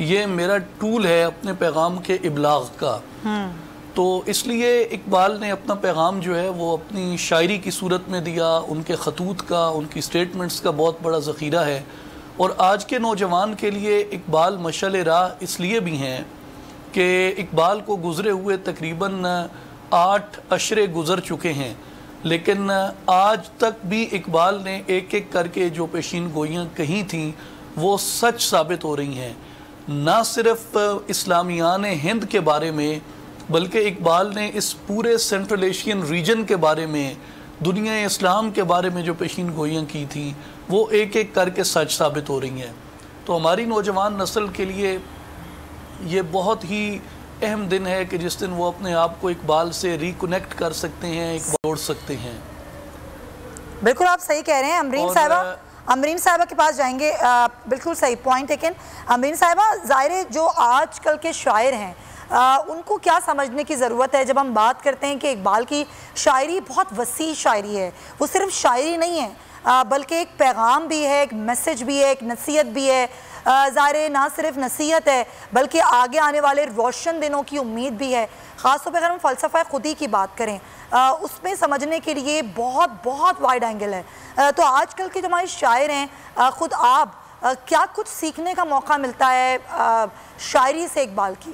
یہ میرا ٹول ہے اپنے پیغام کے ابلاغ کا. تو اس لیے اقبال نے اپنا پیغام جو ہے وہ اپنی شاعری کی صورت میں دیا. ان کے خطوط کا، ان کی سٹیٹمنٹس کا بہت بڑا ذخیرہ ہے. اور آج کے نوجوان کے لیے اقبال مشعل راہ اس لیے بھی ہیں کہ اقبال کو گزرے ہوئے تقریباً 8 عشرے گزر چکے ہیں، لیکن آج تک بھی اقبال نے ایک ایک کر کے جو پیشین گوئیاں کہی تھیں وہ سچ ثابت ہو رہی ہیں. نہ صرف اسلامیان ہند کے بارے میں، بلکہ اقبال نے اس پورے سینٹرل ایشین ریجن کے بارے میں، دنیا اسلام کے بارے میں جو پیشین گوئیاں کی تھیں وہ ایک ایک کر کے سچ ثابت ہو رہی ہیں. تو ہماری نوجوان نسل کے لیے یہ بہت ہی اہم دن ہے کہ جس دن وہ اپنے آپ کو اقبال سے ریکنیکٹ کر سکتے ہیں، اقبال جوڑ سکتے ہیں. بالکل آپ صحیح کہہ رہے ہیں. امرین صاحبہ کے پاس جائیں گے. بالکل صحیح پوائنٹ. لیکن امرین صاحبہ، ظاہر ہے جو آج کل کے شاعر ہیں ان کو کیا سمجھنے کی ضرورت ہے جب ہم بات کرتے ہیں کہ اقبال کی شاعری بہت وسیع شاعری ہے. وہ صرف شاعری نہیں ہے بلکہ ایک پیغام بھی ہے، ایک میسج بھی ہے، ایک نصیحت بھی ہے. ظاہر نہ صرف نصیحت ہے بلکہ آگے آنے والے روشن دنوں کی امید بھی ہے. خاص طور پہ اگر ہم فلسفہ خودی کی بات کریں اس میں سمجھنے کے لیے بہت بہت وائڈ اینگل ہے. تو آج کل کے جو ہمارے شاعر ہیں، خود آپ کیا کچھ سیکھنے کا موقع ملتا ہے شاعری سے اقبال کی؟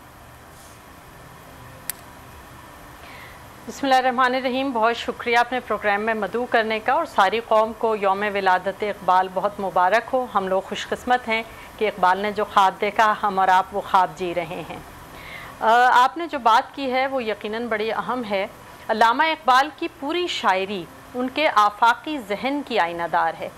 بسم اللہ الرحمن الرحیم. بہت شکریہ اپنے پروگرام میں مدعو کرنے کا، اور ساری قوم کو یوم ولادت اقبال بہت مبارک ہو. ہم لوگ خوش قسمت ہیں کہ اقبال نے جو خواب دیکھا ہم اور آپ وہ خواب جی رہے ہیں. آپ نے جو بات کی ہے وہ یقیناً بڑی اہم ہے. علامہ اقبال کی پوری شاعری ان کے آفاقی ذہن کی آئینہ دار ہے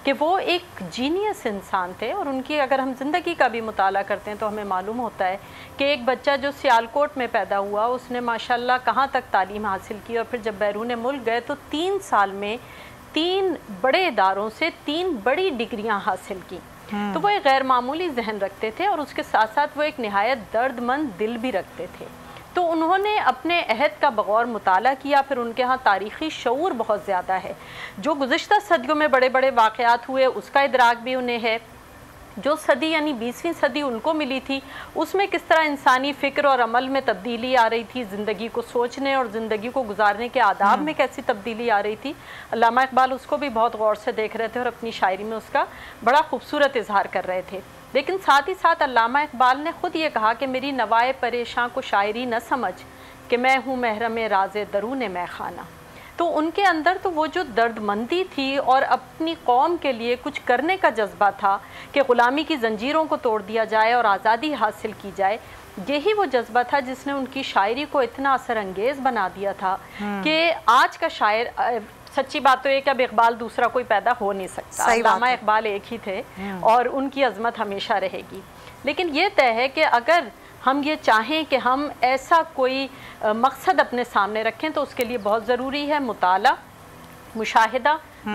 کہ وہ ایک جینیس انسان تھے. اور ان کی اگر ہم زندگی کا بھی مطالعہ کرتے ہیں تو ہمیں معلوم ہوتا ہے کہ ایک بچہ جو سیالکوٹ میں پیدا ہوا اس نے ماشاءاللہ کہاں تک تعلیم حاصل کی، اور پھر جب بیرون ملک گئے تو 3 سال میں 3 بڑے اداروں سے 3 بڑی ڈگریاں حاصل کی. تو وہ ایک غیر معمولی ذہن رکھتے تھے، اور اس کے ساتھ ساتھ وہ ایک نہایت درد مند دل بھی رکھتے تھے. تو انہوں نے اپنے عہد کا بغور مطالعہ کیا. پھر ان کے ہاں تاریخی شعور بہت زیادہ ہے. جو گزشتہ صدیوں میں بڑے بڑے واقعات ہوئے اس کا ادراک بھی انہیں ہے. جو صدی یعنی 20ویں صدی ان کو ملی تھی اس میں کس طرح انسانی فکر اور عمل میں تبدیلی آ رہی تھی، زندگی کو سوچنے اور زندگی کو گزارنے کے آداب میں کیسی تبدیلی آ رہی تھی. علامہ اقبال اس کو بھی بہت غور سے دیکھ رہے تھے اور اپنی شاعری میں اس کا بڑا خوبصورت اظہار کر رہے تھے. لیکن ساتھ ہی ساتھ علامہ اقبال نے خود یہ کہا کہ میری نوائے پریشاں کو شاعری نہ سمجھ کہ میں ہوں محرم راز درون میں خانہ. تو ان کے اندر تو وہ جو درد مندی تھی اور اپنی قوم کے لیے کچھ کرنے کا جذبہ تھا کہ غلامی کی زنجیروں کو توڑ دیا جائے اور آزادی حاصل کی جائے، یہی وہ جذبہ تھا جس نے ان کی شاعری کو اتنا اثر انگیز بنا دیا تھا کہ آج کا شاعر، سچی بات تو یہ کہ اب اقبال دوسرا کوئی پیدا ہو نہیں سکتا. علامہ اقبال ایک ہی تھے اور ان کی عظمت ہمیشہ رہے گی. لیکن یہ طے ہے کہ اگر ہم یہ چاہیں کہ ہم ایسا کوئی مقصد اپنے سامنے رکھیں تو اس کے لیے بہت ضروری ہے مطالعہ، مشاہدہ،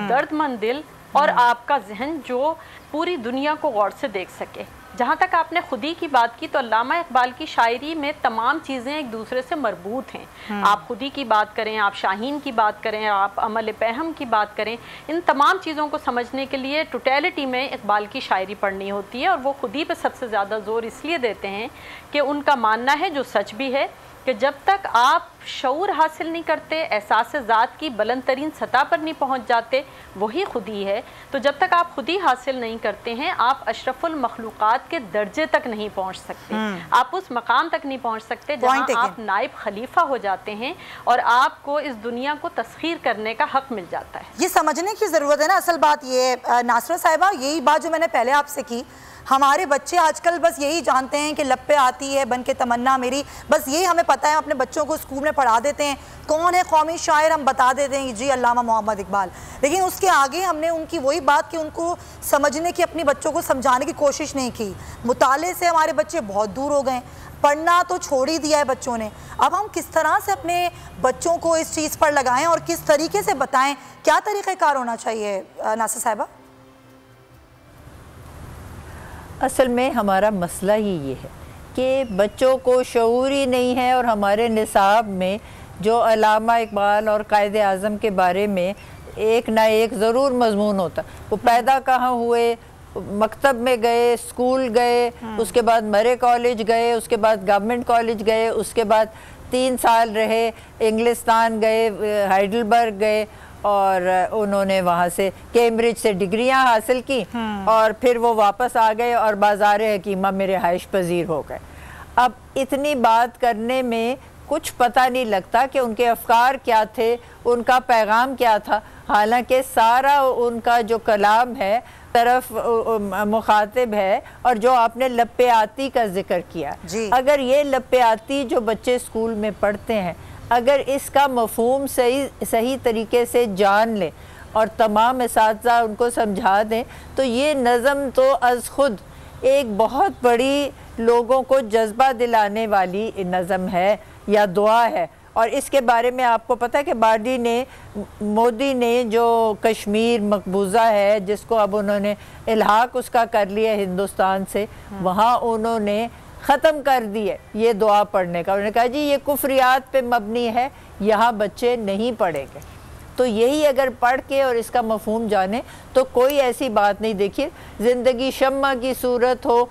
درد مند دل اور آپ کا ذہن جو پوری دنیا کو غور سے دیکھ سکے. جہاں تک آپ نے خودی کی بات کی تو علامہ اقبال کی شاعری میں تمام چیزیں ایک دوسرے سے مربوط ہیں. آپ خودی کی بات کریں، آپ شاہین کی بات کریں، آپ عمل پہم کی بات کریں، ان تمام چیزوں کو سمجھنے کے لیے ٹوٹیلٹی میں اقبال کی شاعری پڑھنی ہوتی ہے. اور وہ خودی پہ سب سے زیادہ زور اس لیے دیتے ہیں کہ ان کا ماننا ہے، جو سچ بھی ہے، کہ جب تک آپ شعور حاصل نہیں کرتے، احساس ذات کی بلند ترین سطح پر نہیں پہنچ جاتے، وہی خودی ہے. تو جب تک آپ خودی حاصل نہیں کرتے ہیں آپ اشرف المخلوقات کے درجے تک نہیں پہنچ سکتے. آپ اس مقام تک نہیں پہنچ سکتے جہاں آپ نائب خلیفہ ہو جاتے ہیں اور آپ کو اس دنیا کو تسخیر کرنے کا حق مل جاتا ہے. یہ سمجھنے کی ضرورت ہے نا. اصل بات یہ ناصرہ صاحبہ، یہی بات جو میں نے پہلے آپ سے کی، ہمارے بچے آج کل بس یہی جانتے ہیں کہ لب پہ آتی ہے بن کے تمنا میری، بس یہی ہمیں پتہ ہے. اپنے بچوں کو اسکول میں پڑھا دیتے ہیں کون ہے قومی شاعر، ہم بتا دیتے ہیں جی علامہ محمد اقبال. لیکن اس کے آگے ہم نے ان کی وہی بات کہ ان کو سمجھنے کی، اپنی بچوں کو سمجھانے کی کوشش نہیں کی. مطالعے سے ہمارے بچے بہت دور ہو گئے، پڑھنا تو چھوڑ ہی دیا ہے بچوں نے. اب ہم کس طرح سے اپنے بچوں کو اس چیز پر لگائیں اور کس طریقے سے بتائیں، کیا طریقہ کار ہونا چاہیے ناصر صاحبہ؟ اصل میں ہمارا مسئلہ ہی یہ ہے کہ بچوں کو شعور ہی نہیں ہے. اور ہمارے نصاب میں جو علامہ اقبال اور قائد اعظم کے بارے میں ایک نہ ایک ضرور مضمون ہوتا. وہ پیدا کہاں ہوئے، مکتب میں گئے، اسکول گئے، اس کے بعد مرے کالج گئے، اس کے بعد گورنمنٹ کالج گئے، اس کے بعد 3 سال رہے، انگلستان گئے، ہائیڈلبرگ گئے، اور انہوں نے وہاں سے کیمبرج سے ڈگریاں حاصل کی، اور پھر وہ واپس آ گئے اور بازار حکیمہ میں رہائش پذیر ہو گئے۔ اب اتنی بات کرنے میں کچھ پتہ نہیں لگتا کہ ان کے افکار کیا تھے، ان کا پیغام کیا تھا، حالانکہ سارا ان کا جو کلام ہے طرف مخاطب ہے، اور جو آپ نے لپِ آتی کا ذکر کیا، اگر یہ لپِ آتی جو بچے اسکول میں پڑھتے ہیں، اگر اس کا مفہوم صحیح طریقے سے جان لیں اور تمام اساتذہ ان کو سمجھا دیں، تو یہ نظم تو از خود ایک بہت بڑی لوگوں کو جذبہ دلانے والی نظم ہے یا دعا ہے۔ اور اس کے بارے میں آپ کو پتہ ہے کہ مودی نے جو کشمیر مقبوضہ ہے، جس کو اب انہوں نے الحاق اس کا کر لیا ہندوستان سے، وہاں انہوں نے ختم کر دی ہے یہ دعا پڑھنے کا۔ انہوں نے کہا جی یہ کفریات پہ مبنی ہے، یہاں بچے نہیں پڑھیں گے۔ تو یہی اگر پڑھ کے اور اس کا مفہوم جانے تو کوئی ایسی بات نہیں۔ دیکھیے، زندگی شمع کی صورت ہو،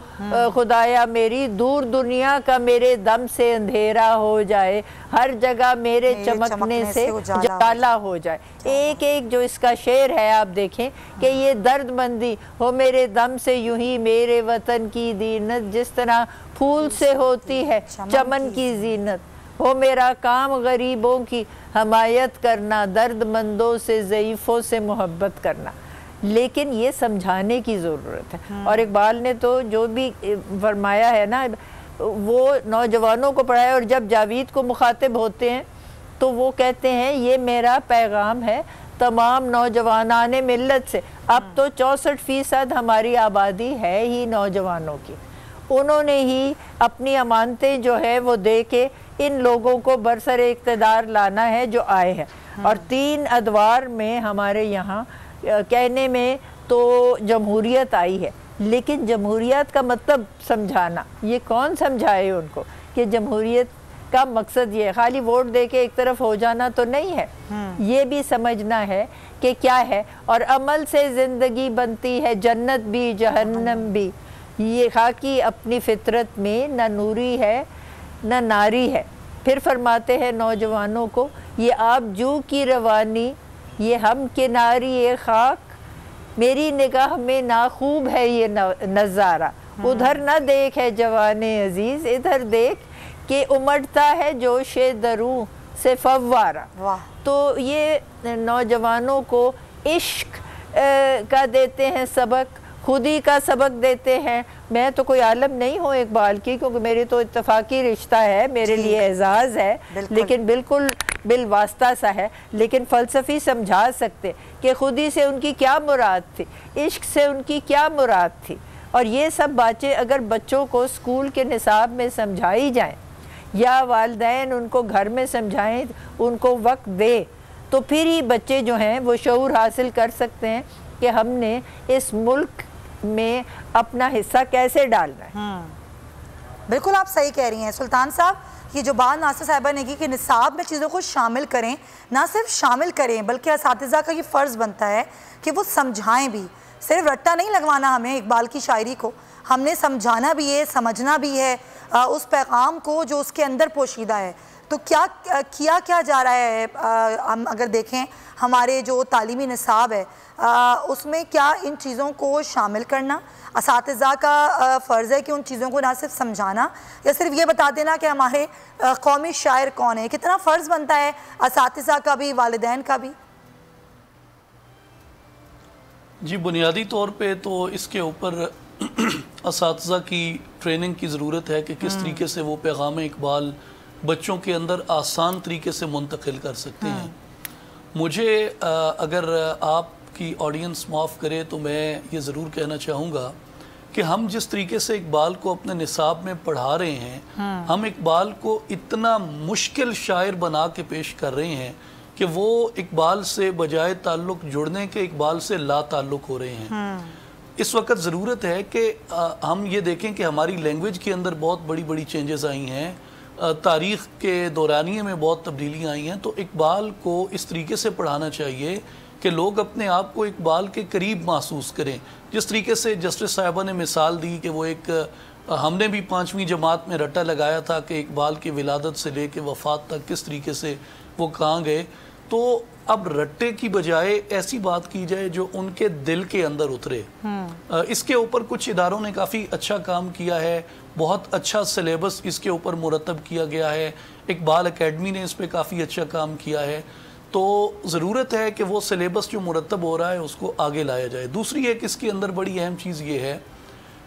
خدایا میری دور دنیا کا میرے دم سے اندھیرا ہو جائے، ہر جگہ میرے چمکنے سے اجالا ہو جائے۔ ایک ایک جو اس کا شعر ہے آپ دیکھیں کہ یہ درد مندی ہو میرے دم سے، یوں ہی میرے وطن کی دینت جس طرح پھول سے ہوتی ہے چمن کی زینت، ہو میرا کام غریبوں کی حمایت کرنا، درد مندوں سے ضعیفوں سے محبت کرنا۔ لیکن یہ سمجھانے کی ضرورت ہے، اور اقبال نے تو جو بھی فرمایا ہے نا، وہ نوجوانوں کو پڑھایا، اور جب جاوید کو مخاطب ہوتے ہیں تو وہ کہتے ہیں یہ میرا پیغام ہے تمام نوجوانان ملت سے۔ اب تو 64% ہماری آبادی ہے ہی نوجوانوں کی، انہوں نے ہی اپنی امانتیں جو ہے وہ دے کے ان لوگوں کو برسر اقتدار لانا ہے جو آئے ہیں۔ اور 3 ادوار میں ہمارے یہاں کہنے میں تو جمہوریت آئی ہے، لیکن جمہوریت کا مطلب سمجھانا، یہ کون سمجھائے ان کو کہ جمہوریت کا مقصد یہ ہے؟ خالی ووٹ دے کے ایک طرف ہو جانا تو نہیں ہے، یہ بھی سمجھنا ہے کہ کیا ہے۔ اور عمل سے زندگی بنتی ہے جنت بھی جہنم بھی، یہ خاکی اپنی فطرت میں نہ نوری ہے نہ ناری ہے۔ پھر فرماتے ہیں نوجوانوں کو، یہ آب جو کی روانی، یہ ہم کناری خاک، میری نگاہ میں ناخوب ہے یہ نظارہ، ادھر نہ دیکھ ہے جوان عزیز، ادھر دیکھ کہ امڑتا ہے جوش دروں سے فوارہ۔ تو یہ نوجوانوں کو عشق کا دیتے ہیں سبق، خودی کا سبق دیتے ہیں۔ میں تو کوئی عالم نہیں ہوں اقبال کی، کیونکہ میری تو اتفاقی رشتہ ہے، میرے لیے اعزاز ہے، لیکن بالکل بالواسطہ سا ہے، لیکن فلسفی سمجھا سکتے کہ خودی سے ان کی کیا مراد تھی، عشق سے ان کی کیا مراد تھی۔ اور یہ سب باتیں اگر بچوں کو اسکول کے نصاب میں سمجھائی جائیں، یا والدین ان کو گھر میں سمجھائیں، ان کو وقت دے، تو پھر ہی بچے جو ہیں وہ شعور حاصل کر سکتے ہیں کہ ہم نے اس ملک میں اپنا حصہ کیسے ڈالنا ہے۔ بالکل آپ صحیح کہہ رہی ہیں سلطان صاحب، یہ جو بات ناصر صاحبہ نے کی کہ نصاب میں چیزوں کو شامل کریں، نہ صرف شامل کریں بلکہ اساتذہ کا یہ فرض بنتا ہے کہ وہ سمجھائیں بھی، صرف رٹا نہیں لگوانا ہمیں اقبال کی شاعری کو، ہم نے سمجھانا بھی ہے، سمجھنا بھی ہے اس پیغام کو جو اس کے اندر پوشیدہ ہے۔ تو کیا جا رہا ہے؟ ہم اگر دیکھیں ہمارے جو تعلیمی نصاب ہے اس میں کیا ان چیزوں کو شامل کرنا اساتذہ کا فرض ہے کہ ان چیزوں کو نہ صرف سمجھانا یا صرف یہ بتا دینا کہ ہمارے قومی شاعر کون ہے، کتنا فرض بنتا ہے اساتذہ کا بھی، والدین کا بھی؟ جی بنیادی طور پہ تو اس کے اوپر اساتذہ کی ٹریننگ کی ضرورت ہے کہ کس طریقے سے وہ پیغام اقبال بچوں کے اندر آسان طریقے سے منتقل کر سکتے ہیں۔ مجھے اگر آپ کی آڈینس معاف کرے تو میں یہ ضرور کہنا چاہوں گا کہ ہم جس طریقے سے اقبال کو اپنے نصاب میں پڑھا رہے ہیں، ہم اقبال کو اتنا مشکل شاعر بنا کے پیش کر رہے ہیں کہ وہ اقبال سے بجائے تعلق جڑنے کے اقبال سے لا تعلق ہو رہے ہیں۔ اس وقت ضرورت ہے کہ ہم یہ دیکھیں کہ ہماری لینگویج کے اندر بہت بڑی بڑی چینجز آئی ہیں، تاریخ کے دورانیے میں بہت تبدیلیاں آئی ہیں، تو اقبال کو اس طریقے سے پڑھانا چاہیے کہ لوگ اپنے آپ کو اقبال کے قریب محسوس کریں. جس طریقے سے جسٹس صاحبہ نے مثال دی کہ وہ ایک ہم نے بھی 5ویں جماعت میں رٹا لگایا تھا کہ اقبال کی ولادت سے لے کے وفات تک کس طریقے سے وہ کہاں گئے، تو اب رٹے کی بجائے ایسی بات کی جائے جو ان کے دل کے اندر اترے. اس کے اوپر کچھ اداروں نے کافی اچھا کام کیا ہے، بہت اچھا سلیبس اس کے اوپر مرتب کیا گیا ہے. اقبال اکیڈمی نے اس پہ کافی اچھا کام کیا ہے. تو ضرورت ہے کہ وہ سلیبس جو مرتب ہو رہا ہے اس کو آگے لایا جائے. دوسری ایک اس کے اندر بڑی اہم چیز یہ ہے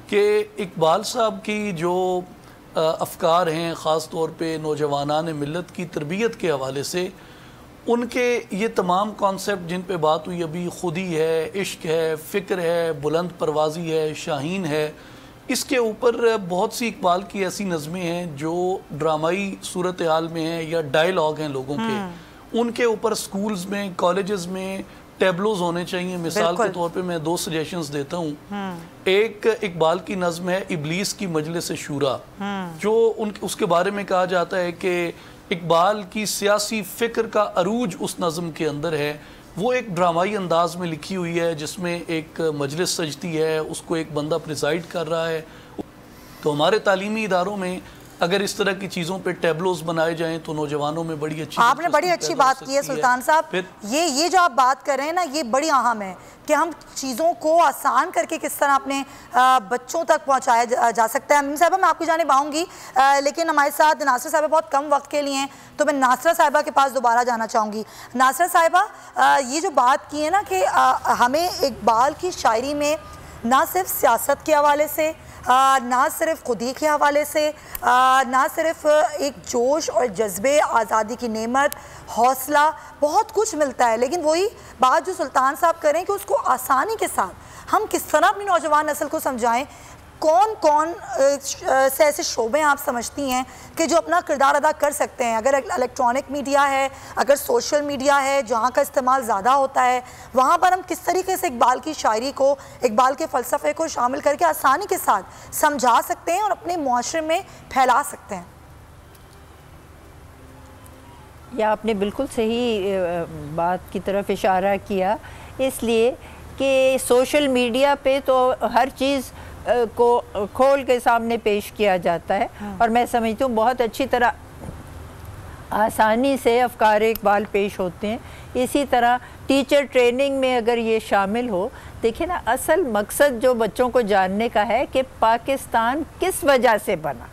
کہ اقبال صاحب کی جو افکار ہیں، خاص طور پہ نوجوانان ملت کی تربیت کے حوالے سے، ان کے یہ تمام کانسیپٹ جن پہ بات ہوئی ابھی، خودی ہے، عشق ہے، فکر ہے، بلند پروازی ہے، شاہین ہے، اس کے اوپر بہت سی اقبال کی ایسی نظمیں ہیں جو ڈرامائی صورتحال میں ہیں یا ڈائیلاگ ہیں لوگوں کے، ان کے اوپر سکولز میں، کالجز میں ٹیبلوز ہونے چاہیے. مثال کے طور پہ میں 2 سجیشنز دیتا ہوں. ایک اقبال کی نظم ہے ابلیس کی مجلس شورا، جو اس کے بارے میں کہا جاتا ہے کہ اقبال کی سیاسی فکر کا عروج اس نظم کے اندر ہے. وہ ایک ڈرامائی انداز میں لکھی ہوئی ہے جس میں ایک مجلس سجتی ہے، اس کو ایک بندہ پریزائیڈ کر رہا ہے. تو ہمارے تعلیمی اداروں میں اگر اس طرح کی چیزوں پہ ٹیبلوز بنائے جائیں تو نوجوانوں میں بڑی اچھی، آپ نے بڑی اچھی بات کی ہے سلطان صاحب. یہ جو آپ بات کر رہے ہیں نا، یہ بڑی اہم ہے کہ ہم چیزوں کو آسان کر کے کس طرح اپنے بچوں تک پہنچایا جا سکتا ہے. امین صاحبہ میں آپ کی جانب آؤں گی، لیکن ہمارے ساتھ ناصرہ صاحبہ بہت کم وقت کے لیے ہیں، تو میں ناصرہ صاحبہ کے پاس دوبارہ جانا چاہوں گی. ناصرہ صاحبہ، یہ جو بات کی ہے نا کہ ہمیں اقبال کی شاعری میں نہ صرف سیاست کے حوالے سے، نہ صرف خودی کے حوالے سے، نہ صرف ایک جوش اور جذبے، آزادی کی نعمت، حوصلہ، بہت کچھ ملتا ہے، لیکن وہی بات جو سلطان صاحب کریں کہ اس کو آسانی کے ساتھ ہم کس طرح اپنی نوجوان نسل کو سمجھائیں. کون سے ایسے شعبے آپ سمجھتی ہیں کہ جو اپنا کردار ادا کر سکتے ہیں؟ اگر الیکٹرانک میڈیا ہے، اگر سوشل میڈیا ہے جہاں کا استعمال زیادہ ہوتا ہے، وہاں پر ہم کس طریقے سے اقبال کی شاعری کو، اقبال کے فلسفے کو شامل کر کے آسانی کے ساتھ سمجھا سکتے ہیں اور اپنے معاشرے میں پھیلا سکتے ہیں؟ یہ آپ نے بالکل صحیح بات کی طرف اشارہ کیا، اس لیے کہ سوشل میڈیا پہ تو ہر چیز کو کھول کے سامنے پیش کیا جاتا ہے، اور میں سمجھتی ہوں بہت اچھی طرح آسانی سے افکار اقبال پیش ہوتے ہیں. اسی طرح ٹیچر ٹریننگ میں اگر یہ شامل ہو، دیکھیں نا، اصل مقصد جو بچوں کو جاننے کا ہے کہ پاکستان کس وجہ سے بنا،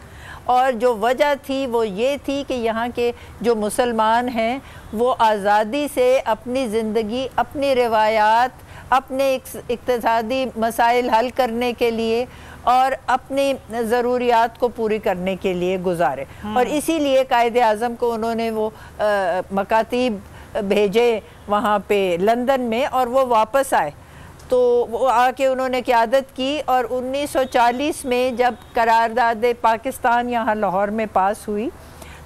اور جو وجہ تھی وہ یہ تھی کہ یہاں کے جو مسلمان ہیں وہ آزادی سے اپنی زندگی، اپنی روایات، اپنے اقتصادی مسائل حل کرنے کے لیے اور اپنی ضروریات کو پوری کرنے کے لیے گزارے. اور اسی لیے قائد اعظم کو انہوں نے وہ مکاتیب بھیجے وہاں پہ لندن میں، اور وہ واپس آئے تو وہ آ کے انہوں نے قیادت کی. اور 1940 میں جب قرارداد پاکستان یہاں لاہور میں پاس ہوئی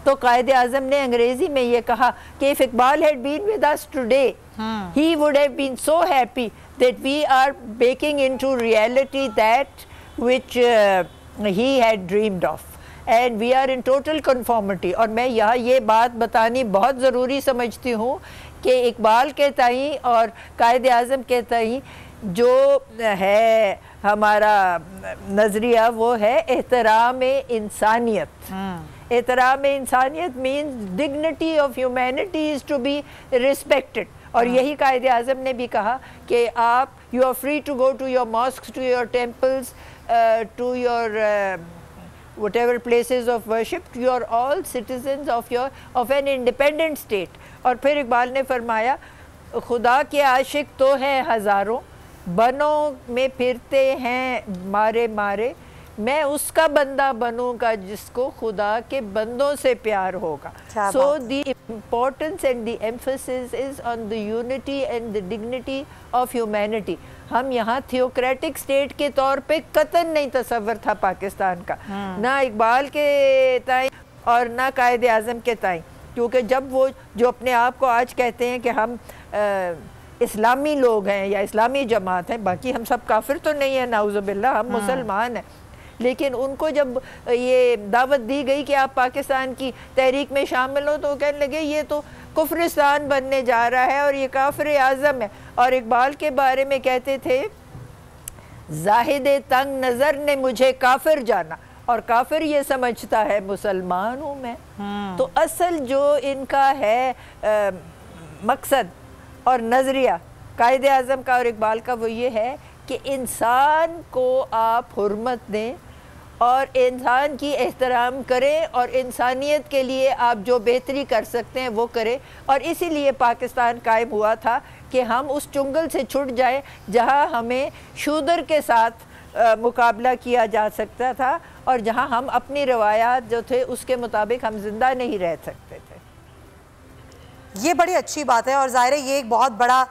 تو قائد اعظم نے انگریزی میں یہ کہا کہ if Iqbal had been with us today, he would have been so happy that we are baking into reality that which he had dreamed of, and we are in total conformity. اور میں یہاں یہ بات بتانی بہت ضروری سمجھتی ہوں کہ اقبال کے تئیں اور قائد اعظم کے تئیں جو ہے ہمارا نظریہ وہ ہے احترام انسانیت. احترام انسانیت means dignity of humanity is to be respected. اور یہی قائد اعظم نے بھی کہا کہ آپ you are free to go to your mosques, to your temples, to your whatever places of worship. You are all citizens of an independent state. اور پھر اقبال نے فرمایا خدا کے عاشق تو ہیں ہزاروں، بنوں میں پھرتے ہیں مارے مارے، میں اس کا بندہ بنوں گا جس کو خدا کے بندوں سے پیار ہوگا. So the importance and the emphasis is on the unity and the dignity of humanity. ہم یہاں تھیوکریٹک اسٹیٹ کے طور پہ قطعاً نہیں تصور تھا پاکستان کا، نہ اقبال کے تئیں اور نہ قائد اعظم کے تئیں، کیونکہ جب وہ جو اپنے آپ کو آج کہتے ہیں کہ ہم اسلامی لوگ ہیں یا اسلامی جماعت ہیں، باقی ہم سب کافر تو نہیں ہیں، نعوذ باللہ، ہم مسلمان ہیں، لیکن ان کو جب یہ دعوت دی گئی کہ آپ پاکستان کی تحریک میں شامل ہو تو وہ کہنے لگے یہ تو کفرستان بننے جا رہا ہے اور یہ کافر اعظم ہے. اور اقبال کے بارے میں کہتے تھے زاہد تنگ نظر نے مجھے کافر جانا، اور کافر یہ سمجھتا ہے مسلمان ہوں میں. تو اصل جو ان کا ہے مقصد اور نظریہ قائد اعظم کا اور اقبال کا وہ یہ ہے کہ انسان کو آپ حرمت دیں اور انسان کی احترام کریں اور انسانیت کے لیے آپ جو بہتری کر سکتے ہیں وہ کریں. اور اسی لیے پاکستان قائم ہوا تھا کہ ہم اس چنگل سے چھٹ جائیں جہاں ہمیں شودر کے ساتھ مقابلہ کیا جا سکتا تھا اور جہاں ہم اپنی روایات جو تھے اس کے مطابق ہم زندہ نہیں رہ سکتے تھے. یہ بڑی اچھی بات ہے اور ظاہر ہے یہ ایک بہت بڑا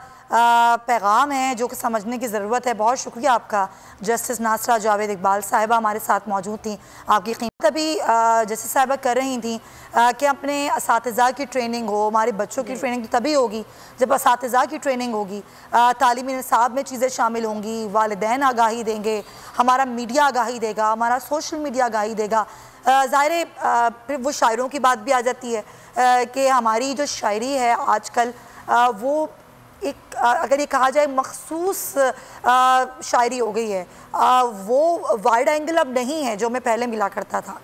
پیغام ہے جو کہ سمجھنے کی ضرورت ہے. بہت شکریہ آپ کا جسٹس ناصرہ جاوید اقبال صاحبہ ہمارے ساتھ موجود تھیں. آپ کی قیمت ابھی جسٹس صاحبہ کر رہی تھیں کہ اپنے اساتذہ کی ٹریننگ ہو، ہمارے بچوں کی ٹریننگ تبھی ہوگی جب اساتذہ کی ٹریننگ ہوگی، تعلیمی نصاب میں چیزیں شامل ہوں گی، والدین آگاہی دیں گے، ہمارا میڈیا آگاہی دے گا، ہمارا سوشل میڈیا آگاہی دے گا. ظاہر ہے پھر وہ شاعروں کی بات بھی آ جاتی ہے کہ ہماری جو شاعری ہے آج کل وہ ایک اگر یہ کہا جائے مخصوص شاعری ہو گئی ہے، وہ وائڈ اینگل اب نہیں ہے جو میں پہلے ملا کرتا تھا.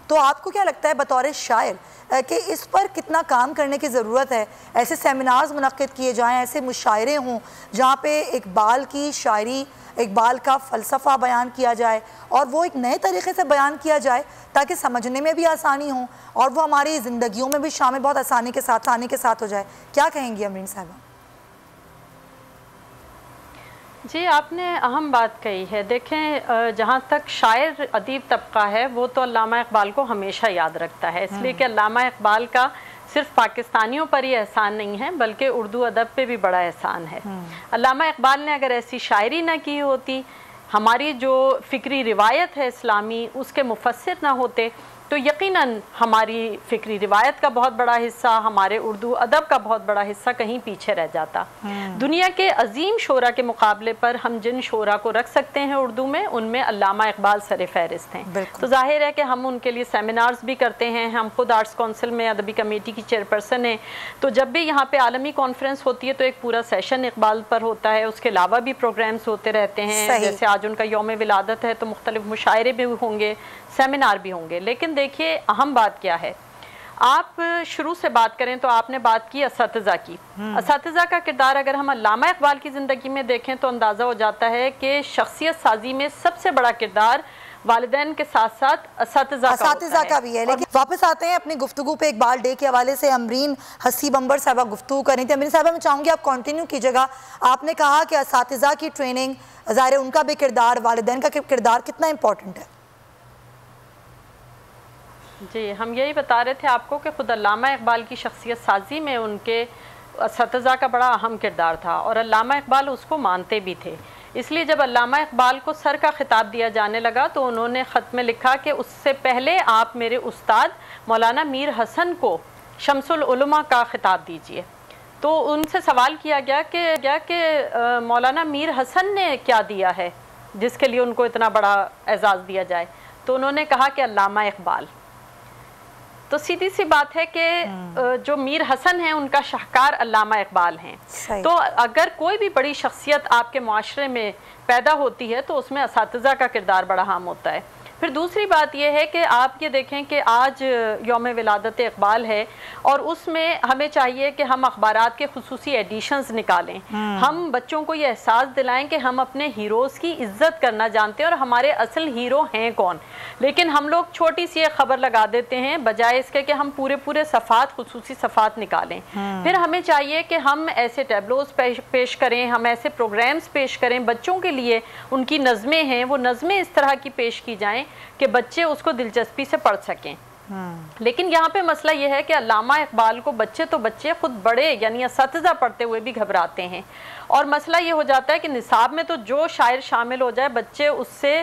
تو آپ کو کیا لگتا ہے بطور شاعر کہ اس پر کتنا کام کرنے کی ضرورت ہے؟ ایسے سیمینارز منعقد کیے جائیں، ایسے مشاعرے ہوں جہاں پہ اقبال کی شاعری، اقبال کا فلسفہ بیان کیا جائے اور وہ ایک نئے طریقے سے بیان کیا جائے تاکہ سمجھنے میں بھی آسانی ہو اور وہ ہماری زندگیوں میں بھی شامل بہت آسانی کے ساتھ ہو جائے. کیا کہیں گی امرین صاحبہ؟ جی آپ نے اہم بات کہی ہے. دیکھیں جہاں تک شاعر ادیب طبقہ ہے وہ تو علامہ اقبال کو ہمیشہ یاد رکھتا ہے، اس لیے کہ علامہ اقبال کا صرف پاکستانیوں پر ہی احسان نہیں ہے بلکہ اردو ادب پہ بھی بڑا احسان ہے. علامہ اقبال نے اگر ایسی شاعری نہ کی ہوتی، ہماری جو فکری روایت ہے اسلامی اس کے مفسر نہ ہوتے، تو یقیناً ہماری فکری روایت کا بہت بڑا حصہ، ہمارے اردو ادب کا بہت بڑا حصہ کہیں پیچھے رہ جاتا. دنیا کے عظیم شعراء کے مقابلے پر ہم جن شعراء کو رکھ سکتے ہیں اردو میں، ان میں علامہ اقبال سر فہرست ہیں. تو ظاہر ہے کہ ہم ان کے لیے سیمینارز بھی کرتے ہیں. ہم خود آرٹس کونسل میں ادبی کمیٹی کی چیئرپرسن ہیں، تو جب بھی یہاں پہ عالمی کانفرنس ہوتی ہے تو ایک پورا سیشن اقبال پر ہوتا ہے. اس کے علاوہ بھی پروگرامز ہوتے رہتے ہیں، جیسے آج ان کا یوم ولادت ہے تو مختلف مشاعرے بھی ہوں گے، سیمینار بھی ہوں گے. لیکن دیکھیے اہم بات کیا ہے، آپ شروع سے بات کریں تو آپ نے بات کی اساتذہ کی. اساتذہ کا کردار اگر ہم علامہ اقبال کی زندگی میں دیکھیں تو اندازہ ہو جاتا ہے کہ شخصیت سازی میں سب سے بڑا کردار والدین کے ساتھ ساتھ اساتذہ کا بھی ہے. لیکن واپس آتے ہیں اپنی گفتگو پہ. اقبال ڈے کے حوالے سے امرین حسیب انور صاحبہ گفتگو کر رہی تھی. امرین صاحبہ میں چاہوں گی آپ کنٹینیو کیجیے گا. آپ نے کہا کہ اساتذہ کی ٹریننگ، ظاہر ان کا بھی کردار، والدین کا کردار کتنا امپورٹنٹ ہے. جی ہم یہی بتا رہے تھے آپ کو کہ خود علامہ اقبال کی شخصیت سازی میں ان کے اساتذہ کا بڑا اہم کردار تھا اور علامہ اقبال اس کو مانتے بھی تھے. اس لیے جب علامہ اقبال کو سر کا خطاب دیا جانے لگا تو انہوں نے خط میں لکھا کہ اس سے پہلے آپ میرے استاد مولانا میر حسن کو شمس العلماء کا خطاب دیجئے. تو ان سے سوال کیا گیا کہ مولانا میر حسن نے کیا دیا ہے جس کے لیے ان کو اتنا بڑا اعزاز دیا جائے. تو انہوں نے کہا کہ علامہ اقبال. تو سیدھی سی بات ہے کہ جو میر حسن ہیں ان کا شاہکار علامہ اقبال ہیں. تو اگر کوئی بھی بڑی شخصیت آپ کے معاشرے میں پیدا ہوتی ہے تو اس میں اساتذہ کا کردار بڑا اہم ہوتا ہے. پھر دوسری بات یہ ہے کہ آپ یہ دیکھیں کہ آج یوم ولادت اقبال ہے اور اس میں ہمیں چاہیے کہ ہم اخبارات کے خصوصی ایڈیشنز نکالیں. ہم بچوں کو یہ احساس دلائیں کہ ہم اپنے ہیروز کی عزت کرنا جانتے ہیں اور ہمارے اصل ہیرو ہیں کون. لیکن ہم لوگ چھوٹی سی ایک خبر لگا دیتے ہیں بجائے اس کے کہ ہم پورے صفحات، خصوصی صفحات نکالیں. پھر ہمیں چاہیے کہ ہم ایسے ٹیبلوز پیش کریں، ہم ایسے پروگرامز پیش کریں بچوں کے لیے. ان کی نظمیں ہیں، وہ نظمیں اس طرح کی پیش کی جائیں کہ بچے اس کو دلچسپی سے پڑھ سکیں. لیکن یہاں پہ مسئلہ یہ ہے کہ علامہ اقبال کو بچے خود بڑے یعنی اساتذہ پڑھتے ہوئے بھی گھبراتے ہیں. اور مسئلہ یہ ہو جاتا ہے کہ نصاب میں تو جو شاعر شامل ہو جائے بچے اس سے